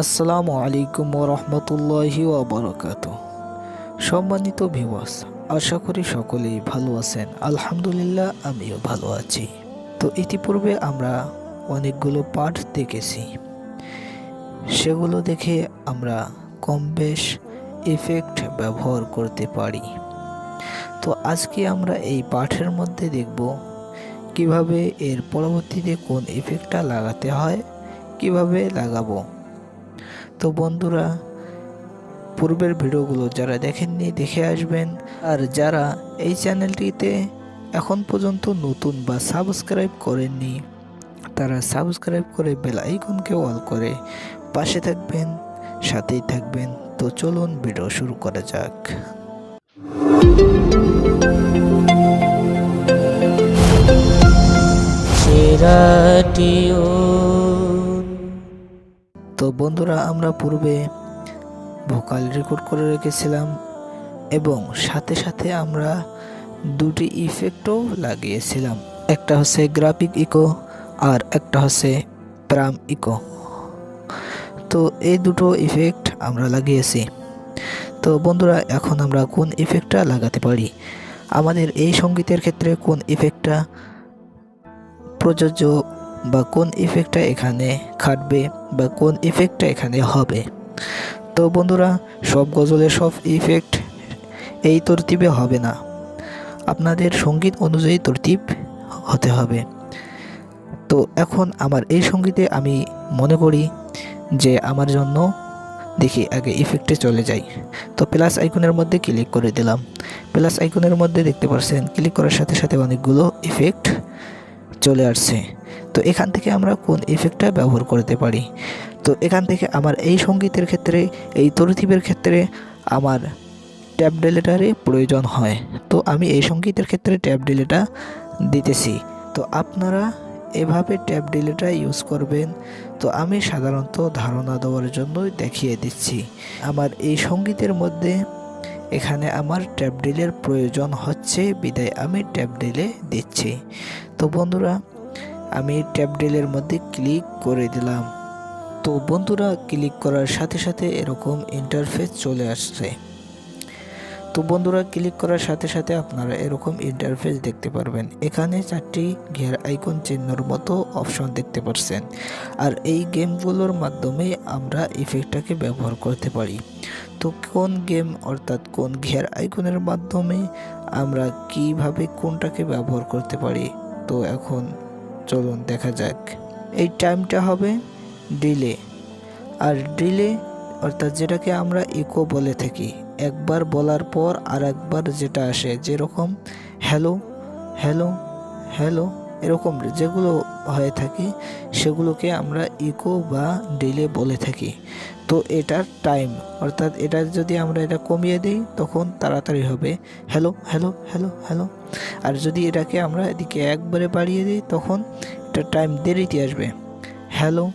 আসসালামু আলাইকুম রহমতুল্লাহি ওয়াবারাকাতুহু। সম্মানিত ভিউয়ার্স, আশা করি সকলেই ভালো আছেন। আলহামদুলিল্লাহ, আমিও ভালো আছি। তো ইতিপূর্বে আমরা অনেকগুলো পার্ট দেখেছি, সেগুলো দেখে আমরা কম বেশ ইফেক্ট ব্যবহার করতে পারি। তো আজকে আমরা এই পাঠের মধ্যে দেখব কিভাবে এর পরবর্তীতে কোন ইফেক্টটা লাগাতে হয়, কিভাবে লাগাবো। তো বন্ধুরা, পূর্বের ভিডিওগুলো যারা দেখেননি দেখে আসবেন, আর যারা এই চ্যানেলটিতে এখন পর্যন্ত নতুন বা সাবস্ক্রাইব করেননি তারা সাবস্ক্রাইব করে বেল আইকনকে অল করে পাশে থাকবেন, সাথেই থাকবেন। তো চলুন ভিডিও শুরু করা যাক। তো বন্ধুরা, আমরা পূর্বে ভোকাল রেকর্ড করে রেখেছিলাম এবং সাথে সাথে আমরা দুটি ইফেক্টও লাগিয়েছিলাম। একটা হচ্ছে গ্রাফিক ইকো আর একটা হচ্ছে প্রাম ইকো। তো এই দুটো ইফেক্ট আমরা লাগিয়েছি। তো বন্ধুরা, এখন আমরা কোন ইফেক্টটা লাগাতে পারি, আমাদের এই সঙ্গীতের ক্ষেত্রে কোন ইফেক্টটা প্রযোজ্য বা কোন ইফেক্টটা এখানে খাটবে বা কোন ইফেক্টটা এখানে হবে। তো বন্ধুরা, সব গজলের সব ইফেক্ট এই তরতিবে হবে না, আপনাদের সঙ্গীত অনুযায়ী তরতিব হতে হবে। তো এখন আমার এই সঙ্গীতে আমি মনে করি যে আমার জন্য দেখি আগে ইফেক্টে চলে যাই। তো প্লাস আইকনের মধ্যে ক্লিক করে দিলাম। প্লাস আইকনের মধ্যে দেখতে পাচ্ছেন ক্লিক করার সাথে সাথে অনেকগুলো ইফেক্ট চলে আসছে। তো এখান থেকে আমরা কোন ইফেক্টটা ব্যবহার করতে পারি। তো এখান থেকে আমার এই সঙ্গীতের ক্ষেত্রে, এই তরতিবের ক্ষেত্রে আমার ট্যাপ ডিলেটারে প্রয়োজন হয়। তো আমি এই সঙ্গীতের ক্ষেত্রে ট্যাপ ডিলেটা দিতেছি। তো আপনারা এভাবে ট্যাপ ডিলেটা ইউজ করবেন। তো আমি সাধারণত ধারণা দেওয়ার জন্যই দেখিয়ে দিচ্ছি। আমার এই সঙ্গীতের মধ্যে এখানে আমার ট্যাপ ডিলের প্রয়োজন হচ্ছে, বিদায় আমি ট্যাপ ডিলে দিচ্ছি। তো বন্ধুরা, আমি ট্যাপ ডিলের মধ্যে ক্লিক করে দিলাম। তো বন্ধুরা, ক্লিক করার সাথে সাথে এরকম ইন্টারফেস চলে আসছে। তো বন্ধুরা, ক্লিক করার সাথে সাথে আপনারা এরকম ইন্টারফেস দেখতে পারবেন। এখানে 4টি ঘের আইকন চিহ্নর মতো অপশন দেখতে পাচ্ছেন। আর এই গেমগুলোর মাধ্যমে আমরা ইফেক্টটাকে ব্যবহার করতে পারি। তো কোন গেম অর্থাৎ কোন ঘের আইকনের মাধ্যমে আমরা কিভাবে কোনটাকে ব্যবহার করতে পারি, তো এখন চলুন দেখা যাক। এই টাইমটা হবে ডিলে। আর ডিলে অর্থাৎ যেটাকে আমরা ইকো বলে থাকি, একবার বলার পর আর একবার যেটা আসে, যেরকম হ্যালো হ্যালো হ্যালো এরকম যেগুলো হয়ে থাকে সেগুলোকে আমরা ইকো বা ডিলে বলে থাকি। তো এটার টাইম অর্থাৎ এটা যদি আমরা এটা কমিয়ে দিই তখন তাড়াতাড়ি হবে হ্যালো হ্যালো হ্যালো হ্যালো। আর যদি এটাকে আমরা এদিকে একবারে বাড়িয়ে দিই তখন এটা টাইম দেরিতে আসবে, হ্যালো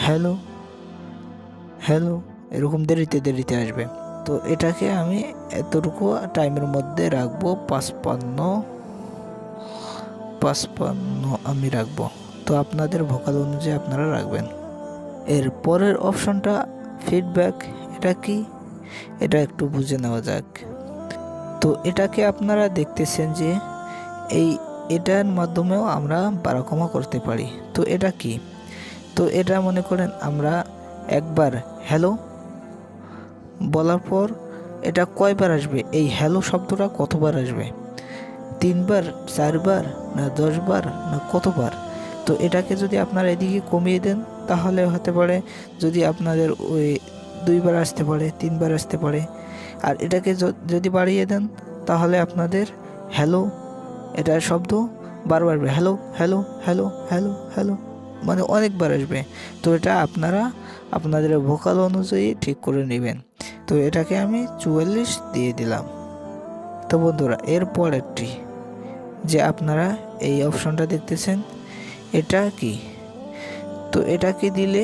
হ্যালো হ্যালো এরকম দেরিতে দেরিতে আসবে। তো এটাকে আমি এতটুকু টাইমের মধ্যে রাখবো, 55 আমি রাখবো। তো আপনাদের ভোকাল অনুযায়ী আপনারা রাখবেন। এর পরের অপশনটা ফিডব্যাক। এটা কি, এটা একটু বুঝে নেওয়া যাক। তো এটাকে আপনারা দেখতেছেন যে এটার মাধ্যমেও আমরা বাড়া কমা করতে পারি। তো এটা কি, তো এটা মনে করেন আমরা একবার হ্যালো বলার পর এটা কয়বার আসবে, এই হ্যালো শব্দটা কতবার আসবে, 3বার 4বার না 10বার না কতবার। তো এটাকে যদি আপনারা এদিকে কমিয়ে দেন তাহলে হতে পারে যদি আপনাদের ওই 2বার আসতে পারে, 3বার আসতে পারে। আর এটাকে যদি বাড়িয়ে দেন তাহলে আপনাদের হ্যালো এটার শব্দ বারবার আসবে, hello hello hello hello hello, মানে অনেকবার আসবে। তো এটা আপনারা আপনাদের ভোকাল অনুযায়ী ঠিক করে নেবেন। তো এটাকে আমি 44 দিয়ে দিলাম। তো বন্ধুরা, এর পরেরটি যে আপনারা এই অপশনটা দেখতেছেন, এটা কি, তো এটাকে দিলে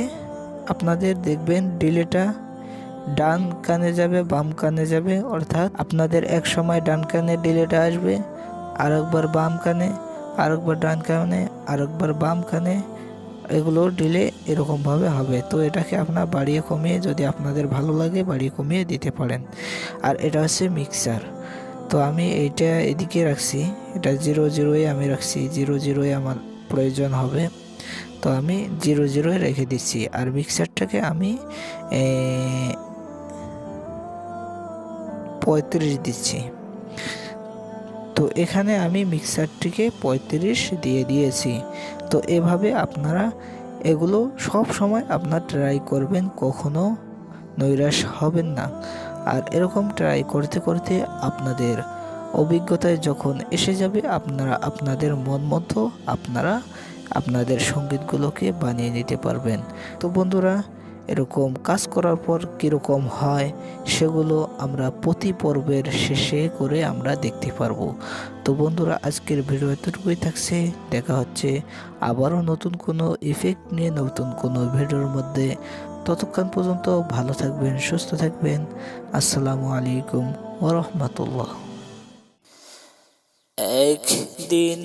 আপনাদের দেখবেন ডিলেটা ডান কানে যাবে বাম কানে যাবে, অর্থাৎ আপনাদের এক সময় ডান কানে ডিলেটা আসবে, আরেকবার বাম কানে, আরেকবার ডান কানে, আরেকবার বাম কানে, এগুলো দিলে এরকমভাবে হবে। তো এটাকে আপনার বাড়িয়ে কমিয়ে, যদি আপনাদের ভালো লাগে বাড়িয়ে কমিয়ে দিতে পারেন। আর এটা হচ্ছে মিক্সার। তো আমি এইটা এদিকে রাখছি, এটা 0 0-এ আমি রাখছি, 0 0-এ আমার প্রয়োজন হবে। তো আমি 0 0-এ রেখে দিচ্ছি। আর মিক্সারটাকে আমি 35 দিচ্ছি। তো এখানে আমি মিক্সারটিকে 35 দিয়ে দিয়েছি। তো এভাবে আপনারা এগুলো সব সময় আপনার ট্রাই করবেন, কখনো নৈরাশ হবেন না। আর এরকম ট্রাই করতে করতে আপনাদের অভিজ্ঞতায় যখন এসে যাবে, আপনারা আপনাদের মন মতো আপনাদের সঙ্গীতগুলোকে বানিয়ে নিতে পারবেন। তো বন্ধুরা, এরকম কাজ করার পর কীরকম হয় সেগুলো আমরা প্রতি পর্বের শেষে করে আমরা দেখতে পারবো। তো বন্ধুরা, আজকের ভিডিও এতটুকুই থাকছে। দেখা হচ্ছে আবারও নতুন কোনো ইফেক্ট নিয়ে নতুন কোনো ভিডিওর মধ্যে। ততক্ষণ পর্যন্ত ভালো থাকবেন, সুস্থ থাকবেন। আসসালামু আলাইকুম ওয়া রাহমাতুল্লাহ। একদিন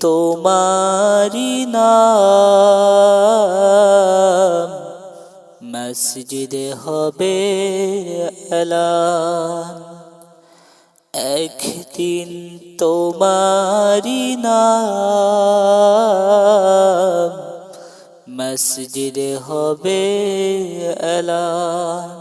তোমারি নাম মসজিদে হবে এলান। একদিন তোমারি নাম মসজিদে হবে এলান।